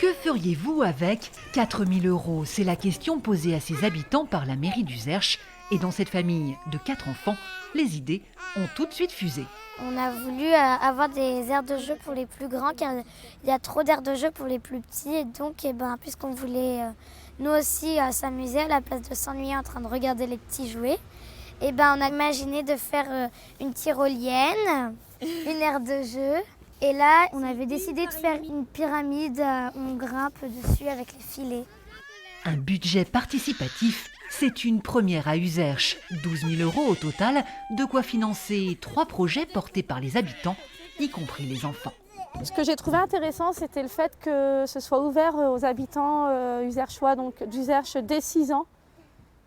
Que feriez-vous avec 4 000 €? C'est la question posée à ses habitants par la mairie d'Uzerche. Et dans cette famille de 4 enfants, les idées ont tout de suite fusé. On a voulu avoir des aires de jeu pour les plus grands car il y a trop d'aires de jeu pour les plus petits. Et donc, puisqu'on voulait nous aussi s'amuser à la place de s'ennuyer en train de regarder les petits jouer, on a imaginé de faire une tyrolienne, une aire de jeu. Et là, on avait décidé de faire une pyramide où on grimpe dessus avec les filets. Un budget participatif, c'est une première à Uzerche. 12 000 € au total, de quoi financer 3 projets portés par les habitants, y compris les enfants. Ce que j'ai trouvé intéressant, c'était le fait que ce soit ouvert aux habitants uzerchois, donc d'Uzerche dès 6 ans,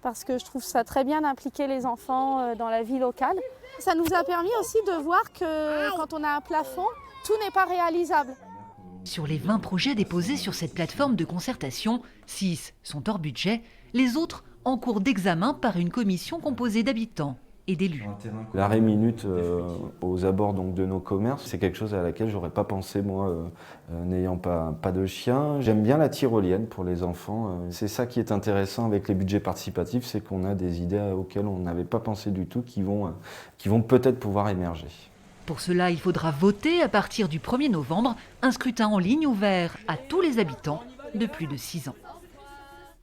parce que je trouve ça très bien d'impliquer les enfants dans la vie locale. Ça nous a permis aussi de voir que quand on a un plafond, tout n'est pas réalisable. Sur les 20 projets déposés sur cette plateforme de concertation, 6 sont hors budget, les autres en cours d'examen par une commission composée d'habitants et d'élus. L'arrêt minute aux abords donc, de nos commerces, c'est quelque chose à laquelle j'aurais pas pensé moi, n'ayant pas de chien. J'aime bien la tyrolienne pour les enfants. C'est ça qui est intéressant avec les budgets participatifs, c'est qu'on a des idées auxquelles on n'avait pas pensé du tout qui vont peut-être pouvoir émerger. Pour cela, il faudra voter à partir du 1er novembre, un scrutin en ligne ouvert à tous les habitants de plus de 6 ans.